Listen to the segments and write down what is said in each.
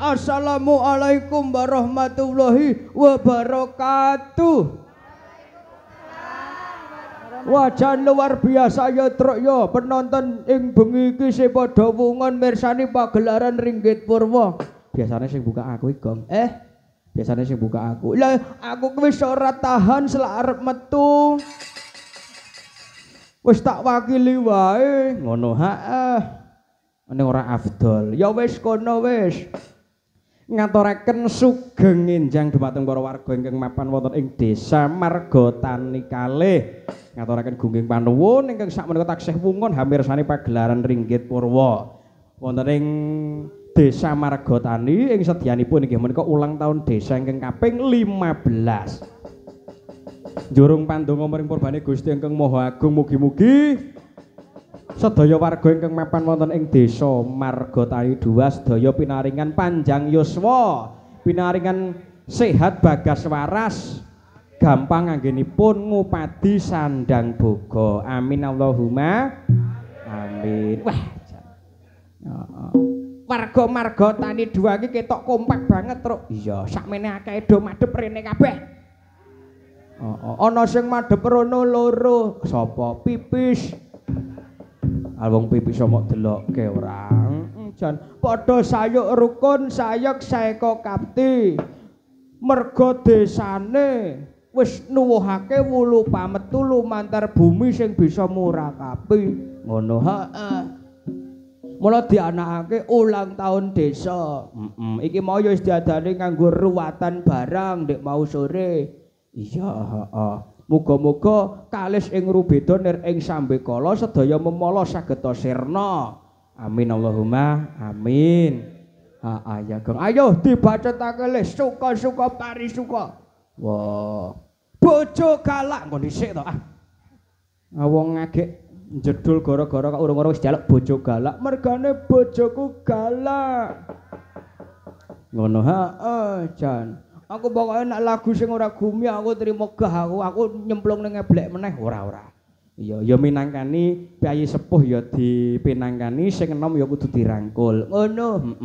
Assalamualaikum warahmatullahi wabarakatuh. Wajan luar biasa ya truk ya penonton ing bengi iki sing padha wungon mirsani pagelaran Ringgit Purwa. Biasane sing buka aku iki, Gong. Biasane sing buka aku. Lah aku wis ora tahan selak arep metu. Wis tak wakili wae. Ngono heeh. Ning ora afdol. Ya wis kono wis. Ngaturaken sugeng enjang dhumateng para warga ingkang mapan wonten ing Desa Margotani kalih. Ngaturaken gungging panuwun ingkang sakmenika taksih wungon hamirsani pagelaran Ringgit Purwa wonten ing Desa Margotani ing sedyanipun inggih menika ulang tahun desa ingkang kaping 15. Njurung pandonga maring purbane Gusti ingkang Maha Agung mugi-mugi sedaya warga ingkang mapan wonten ing Desa Margotani 2 sedaya pinaringan panjang yuswa, pinaringan sehat bagas waras, gampang anggenipun ngupadi sandang boga. Amin Allahumma amin. Wah. Warga Margotani 2 iki ketok kompak banget, Truk. Iya, sakmene akeh do madhep rene kabeh. Ana sing madhep rono loro. Sapa? Pipis. Alwong pipis mok delokke ora. Jan padha sayuk rukun, sayek saeka kapti. Merga desane wis nuwuhake wulu pametu lumantar bumi sing bisa murakapi. Ngono heeh. Mula dianakake ulang tahun desa. Iki mau ya wis diadani nganggo ruwatan barang ndek mau sore. Iya, heeh. Muga-muga kalis ing rubeda nir ing sambekala sedaya memala sageta sirna. Amin Allahumma amin. Ya Gong. Ayo dibacetake le suka-suka parisuka. Wah. Bojo galak engko dhisik to ah. Wong ngagek jedul gara-gara kok urung-urung wis jaluk bojo galak. Mergane bojoku galak. Ngono heeh, Jan. Aku pokoknya nak lagu sing ora gumi aku terima gah aku nyemplung ning ngeblek meneh ora. Iya, ya minangkani piyayi sepuh ya dipinangkani sing enom ya kudu dirangkul. Ngono,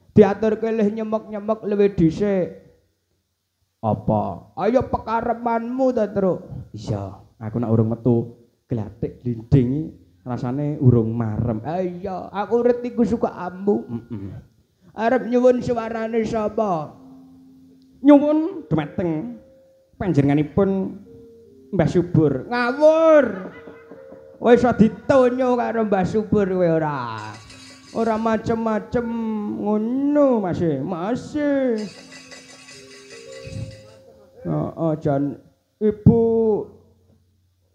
Diatur kelih nyemek-nyemek luwih dhisik. Apa? Ayo pekarepanmu ta, Truk. Iya, aku nak urung metu glatik glinding rasane urung marem. Iya, aku urip iku suka ambu. Arep nyuwun suarane sapa? Nyuwun dhumateng panjenenganipun Mbah Subur. Ngawur. Wis ditonyo karo Mbah Subur kowe ora. Ora macem-macem ngono, Masih. Jan Ibu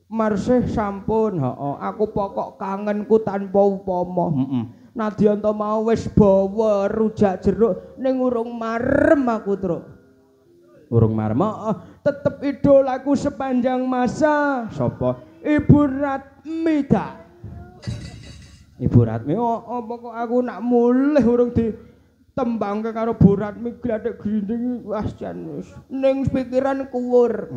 Marsih sampun, aku pokok kangenku tanpa upama. Nadyan to mau wis bawa rujak jeruk ning urung marem aku, Truk. Urung marem, tetep idolaku sepanjang masa. Sapa? Ibu Ratmi ta. Ibu Ratmi, pokok aku nak mulih urung tembangke karo Buratmi glathek grinding wah jan ning pikiran kuwur.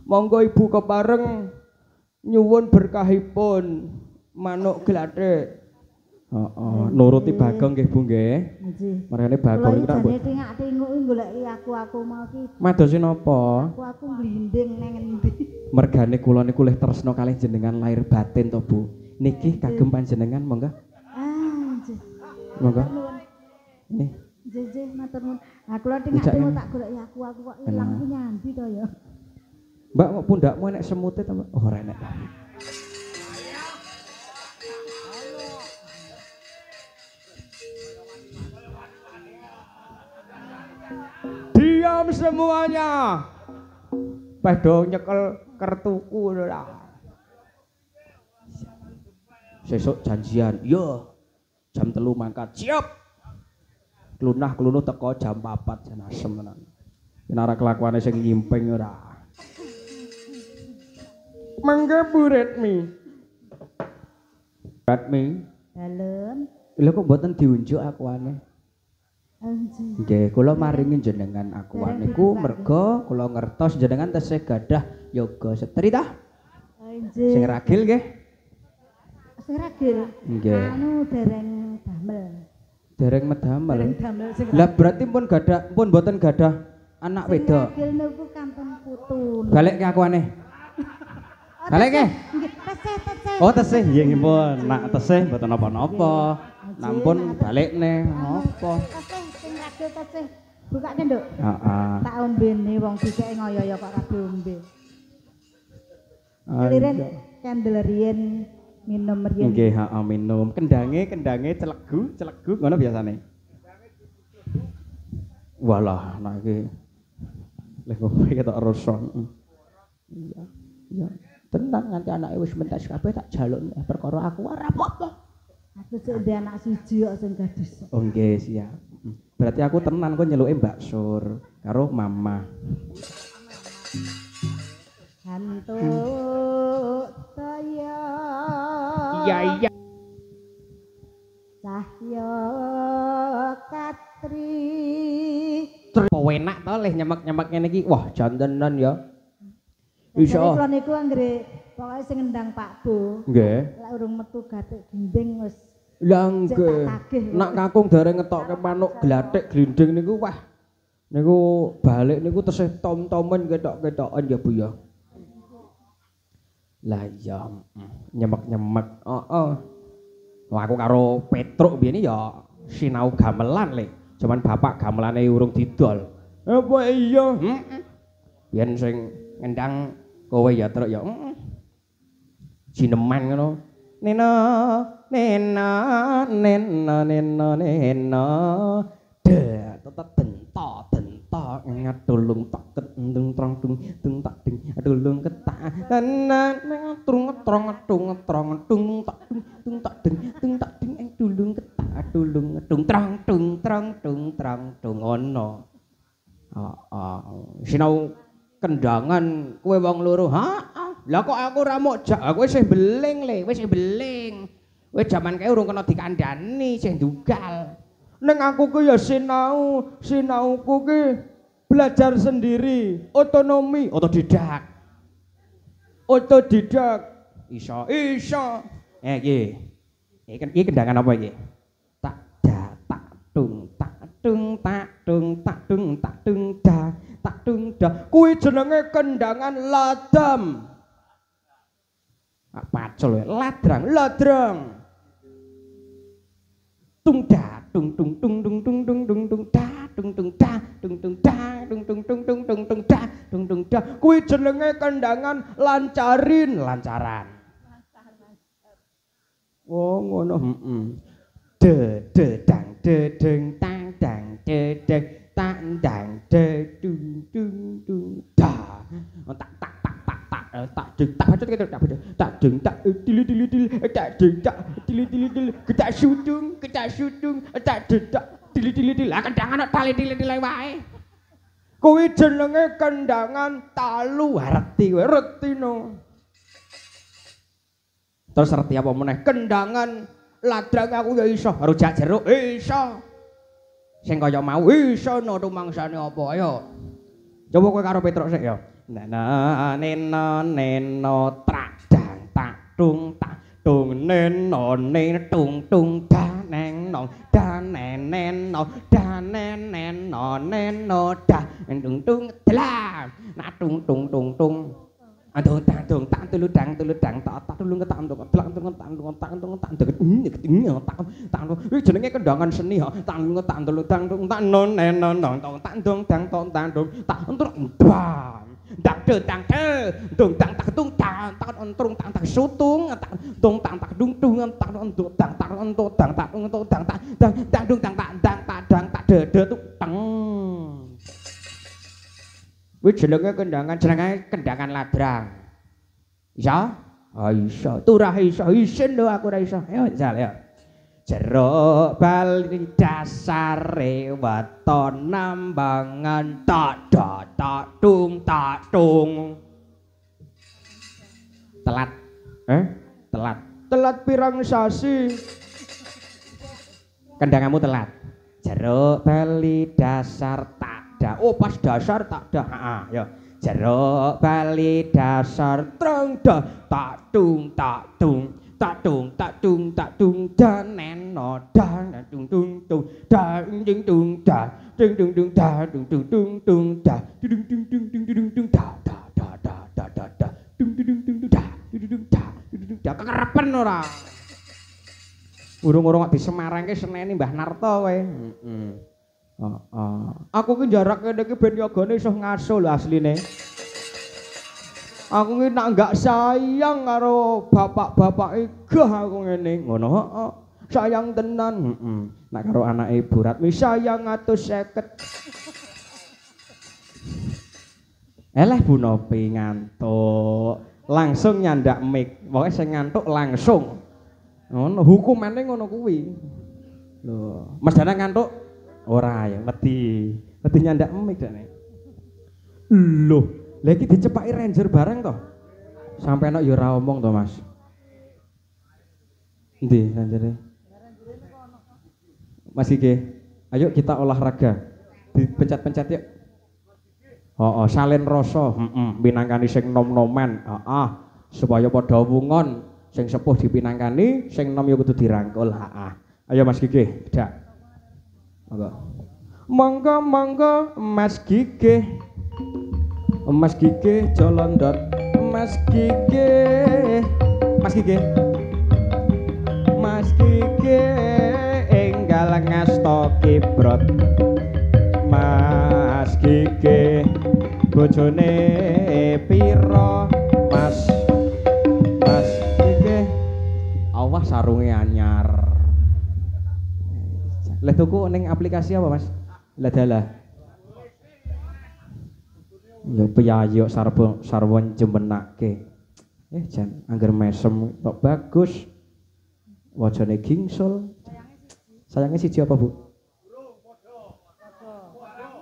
Monggo Ibu kepareng nyuwun berkahipun manuk glathek. Nuruti Bagong nggih Bu nggih. Nggih. Marane Bagong niku tak jane tingak-tinguk goleki aku mau ki. Madosi napa? Aku glinding nang endi. Mergane kula niku lih tresna kalih jenengan lahir batin to Bu. Niki kagem panjenengan monggo. Nggih. Monggo. Nggih. Nggih, matur nuwun. Lah kula tingak-tinguk tak goleki aku kok ilang ku nyandi to ya. Mbak kok pundakmu enek semute to, Mbak? Oh, ora enek. Diam semuanya. Padha nyekel kertuku lho lah. Sesuk janjian. Yo. Jam 3 mangkat. Siap. Klunah-klunuh teko jam 4 jan asem tenan. Yen ora kelakuane sing nyimping ora. Mangga Buratmi. Buratmi. Dalem. Lha kok mboten diunjuk akuane? Nggih. Nggih, kula maringi jenengan akuan niku merga kula ngertos jenengan tesih gadah yoga setri tah? Nggih. Sing ragil nggih. Sing ragil. Nggih. Anu dereng damel. Dereng medamel. Dereng damel sing. Lah berarti pun gadah pun mboten gadah anak wedok. Ragil niku kampung putu. Balik ke akuane. Balik ke? Nggih, tesih. Oh, tesih nggih nggih pun. Nak tesih mboten napa-napa. Nampun balik nih napa? Tesih sing ragil tesih. Bukake, Nduk. Heeh. Tak ombene wong dikek ngoyo-yo kok kabeh ombe. Keliren candle riyen minum riyen. Nggih, heeh minum. Kendange celegu ngono biasane. Walah, nek iki lek kowe ketok rasa. Iya. Iya. Tenang nanti anake wis mentas kabeh tak jaluk perkara aku ora apa-apa. Aku sik ndek anak siji kok sing gadis. Oh nggih, siap. Berarti aku tenan kok nyeluke Mbak Sur karo Mama. Hantu saya. Iya. Cahya Katri. Apa enak to leh nyemek-nyemek ngene iki. Wah, jantenan ya. Iso. Kula niku anggere pokoke sing ngendang Pak Bo. Nggih. Lek urung metu gathek gending wis. Lah nggih. Nak kakung dereng ngetokke manuk glathek glinding niku wah. Niku balik niku tesih tom-tomen ketok-ketokan ya Bu ya. Lah iya nyemek-nyemek. Heeh. Wah aku karo Petruk biyen ya sinau gamelan le. Cuman bapak gamelane urung didol. Apa iya? Heeh. Biyen sing ngendang kowe ya truk ya. Jineman ngono. Nena tetep denta ngadulung tak kendung trong dung tak ding adulung ketak trung trong tak dung tak ding dulung ketak adulung trung ono. Sinau kendangan kowe wong loro. Lah kok aku ora mok jak, aku wis beling le, wis beling. Kowe jaman kae urung kena dikandani, sing dugal. Ning aku ku ya sinauku ki belajar sendiri, otonomi, otodidak. Iso. Iki kendangan apa iki? Tak dung da. Kuwi jenenge kendangan ladam. Pacul ladrang. Tung da tung da. Kuwi jenenge kendangan lancaran. Oh ngono, dang ketak syutung lah kendangan tali wae. Kuwi jenenge kendangan talu reti no. Terus reti apa meneh? Kendangan ladrang aku ya iso rujak jeruk iso sing kaya mau iso no rumangsane apa ayo coba kowe karo Petruk sik ya neno trak dang tak tung neno tung daneng nong daneneno neno da tung delam na tung adong tak tulu dang tak tulung ketak iki jenenge kendangan seni ha tak tulu dang tak neno tak dong tak entuk dak de tang te dung tang tak tung tang tak ontrung tang tak sutung tak tung tang tak dung tak ontuk tang tak ontuk tang tak ontuk tang tak dang dung tang tak de tuk teng wis jenenge kendangan ladrang iso iso turah iso isin lho aku ora iso ayo jal ya jeruk bali dasare weton nambangan tak tung telat pirang sasi kendanganmu telat jeruk bali dasar tak da oh pas dasar tak da ya jeruk bali dasar trong da tak tung daneno dan tung da ding tung da ding da tung da da kekerepen ora urung-urung disemarangke seneni Mbah Narto kowe aku ki jarak kene iki ben yogane iso ngaso lho asline aku ki nak enggak sayang karo bapak-bapak igah aku ngene ngono sayang tenan nak karo anake Bu Ratmi sayang 150 eleh Bu Nopi ngantuk langsung nyandak mic pokoke sing ngantuk langsung ngono hukumane ngono kuwi lho Mas Dana ngantuk ora ya wedi nyandak mic jane lho lha iki dicepaki ranger bareng to sampe enak ya ora omong to Mas endi ranjere Mas Ige ayo kita olahraga dipencet-pencet yuk salin rasa pinangkani sing nom-noman supaya padha wungon sing sepuh dipinangkani sing nom ya kudu dirangkul ayo Mas Gige dak monggo Mas Gige jolondot Mas Gige enggal ngasto kibrot Mas Gige bojone piro Mas Gige awas sarunge anyar lha tuku ning aplikasi apa Mas lha dalah ya piyayo sarwon jemenake jan angger mesem tok bagus wajane gingsul sayangnya siji apa Bu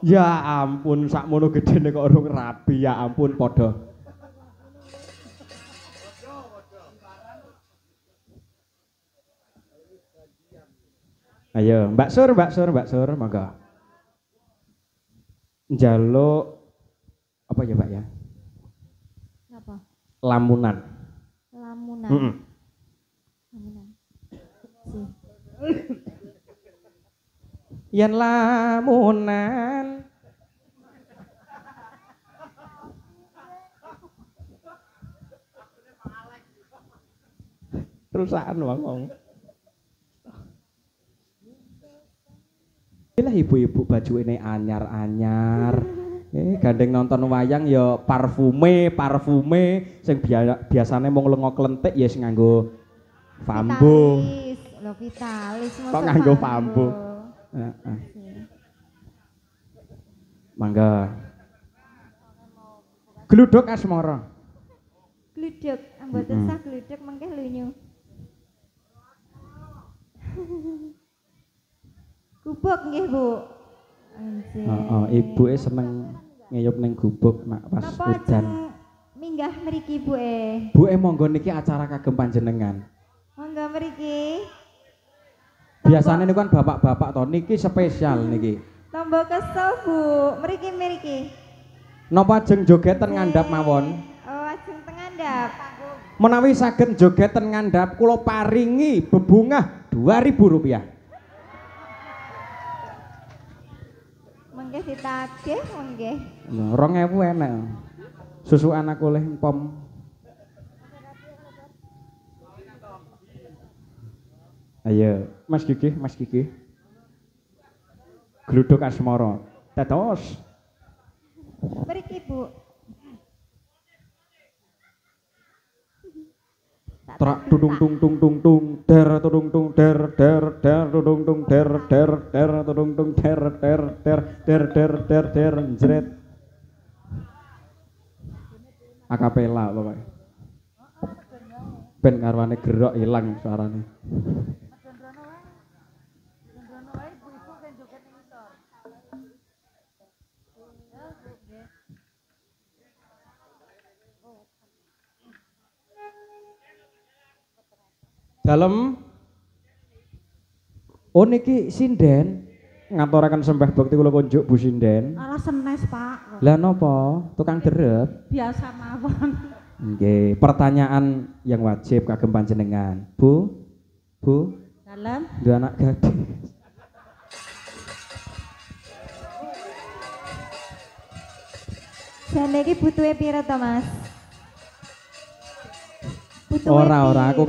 ya ampun sakmono gedene kok urung rabi ya ampun padha ayo Mbak Sur monggo njaluk apa ya Pak ya apa lamunan yen lamunan terusan wong lah ibu-ibu baju ini anyar-anyar gandeng nonton wayang ya parfume sing biasane mung lenga klentik ya sing nganggo fambo vitalis kok nganggo fambo mangga gluduk asmara gluduk mboten sah gluduk mengke lunyu gubuk nggih Bu ibuke seneng ngeyup ning gubuk nak pas udan minggah mriki Bu Bu monggo niki acara kagem panjenengan monggo mriki Biasanya ini kan bapak-bapak toh, niki spesial niki. Tombo kesel Bu, mriki. Napa ajeng jogeten ngandhap mawon? Oh, ajeng tengandhap. Menawi saged jogeten ngandhap kula paringi bebungah Rp2.000. Mengke ditagih mengke. 2.000 enak. Susukan aku oleh empom. Ayo, Mas Gigi. Gluduk asmara. Tetos. Mriki, Bu. Trak tudung tung tung tung tung der tudung tung der tudung tung der tudung tung der jret. Akapela Bapak. Ben karwane gerok ilang suarane. Dalem oh niki sinden ngaturaken sembah bakti kula kunjuk Bu Sinden. Alah senes, Pak. Lah napa? Tukang derep. Biasa mawon. Nggih, pertanyaan yang wajib kagem panjenengan. Bu. Dalem. Dua anak gadis. Jane iki butuhe pira to, Mas? Ora, aku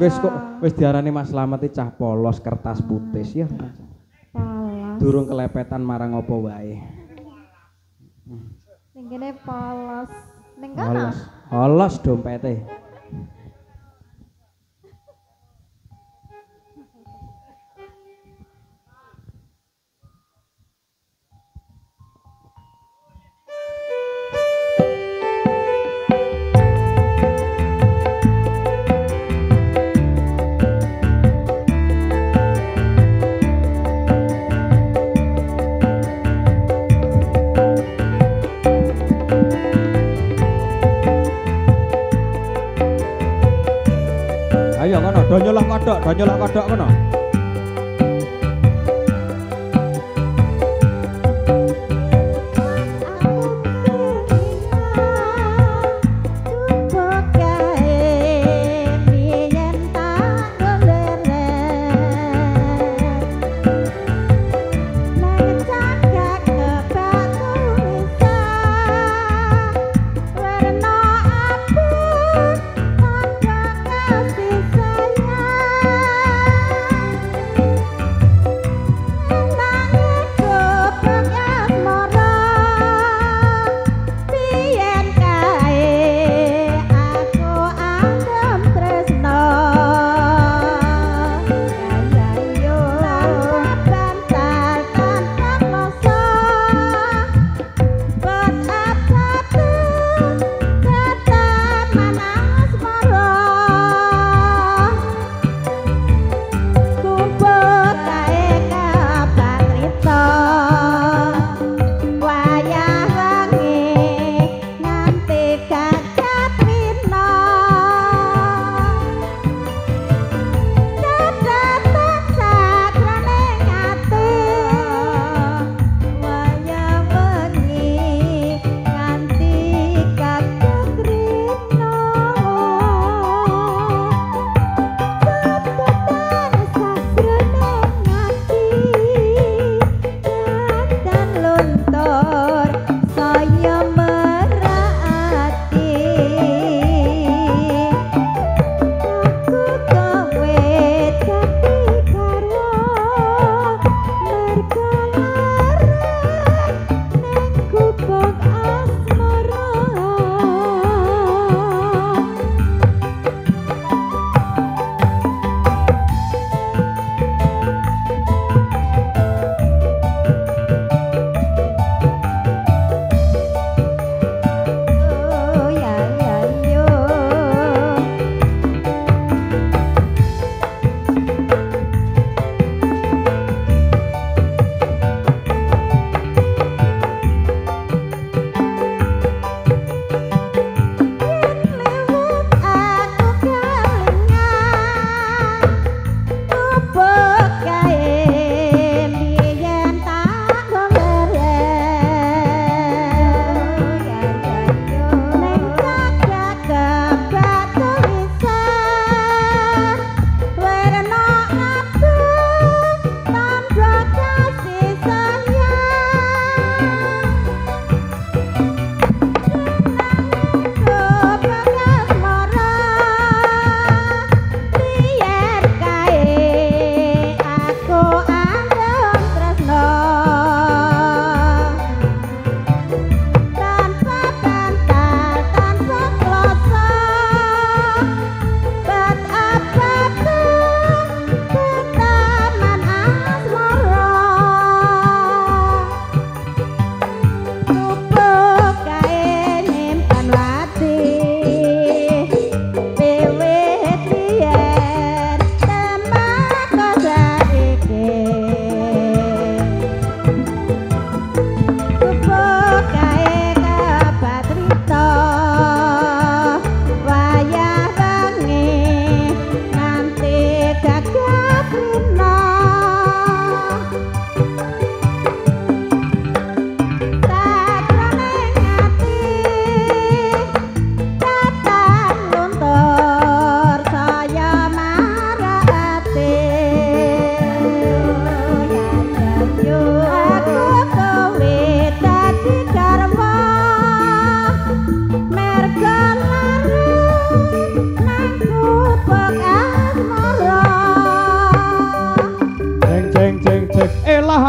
wis diarani Mas Slamet iki cah polos kertas putih ya. Polos. Durung kelepetan marang apa wae. Ning kene polos. Ning kono. Polos dompete. Ayo kono, do nyolok kodhok kono.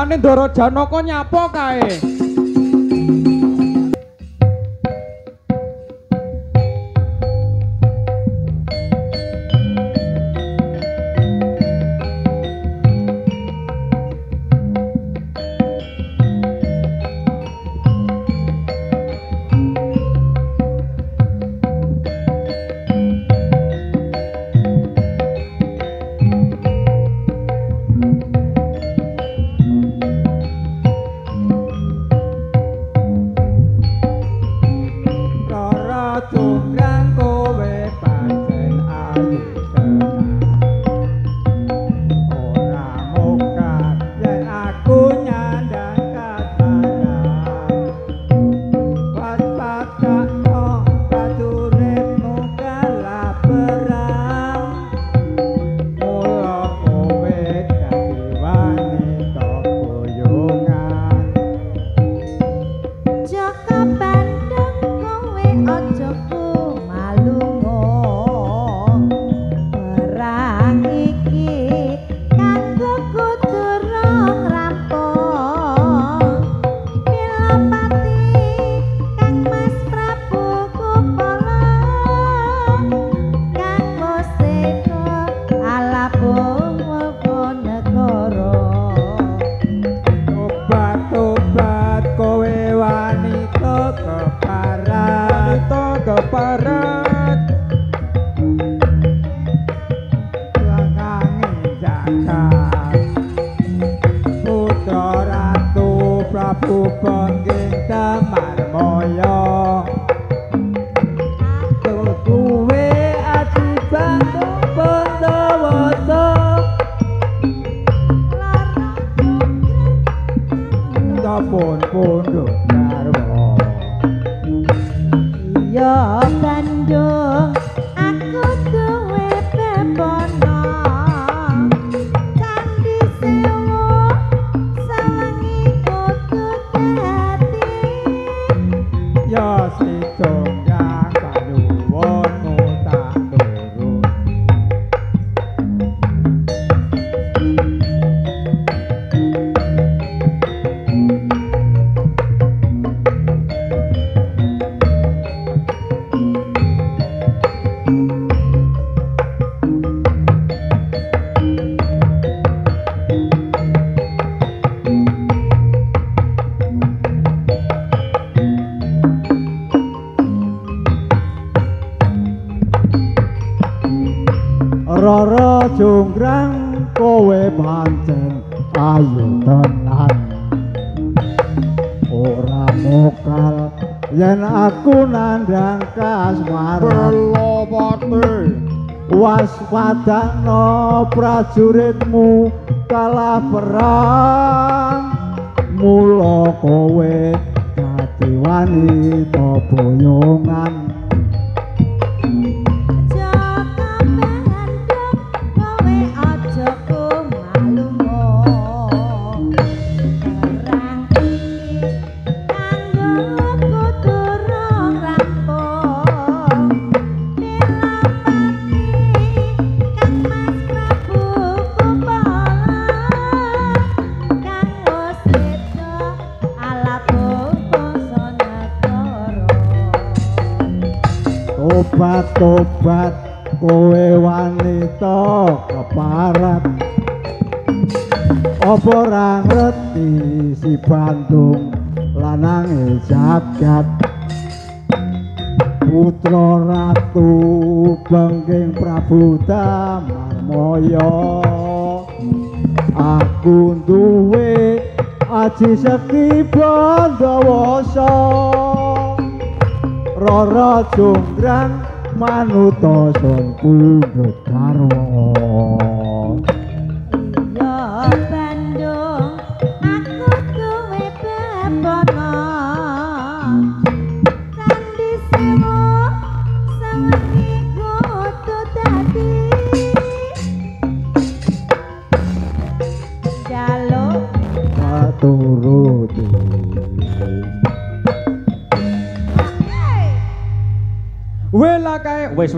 Mulane Ndara Janaka nyapa kae. Rara jonggrang kowe pancen ayu tenan ora mokal yen aku nandhang kasmaran Lopate waspadana prajuritmu kalah perang mula kowe dadi wanita boyongan Tobat kowe wanita keparat apa ora ngerti si Bandung lanange jagat putra ratu Bengking Prabu Damarmaya aku duwe aji seki Bandawasa Rara jonggrang manuta son pundhut garwa iya Bandung aku duwe bebono sandi sewu sawengi kudu dadi jaluk katuruti Wela kae wis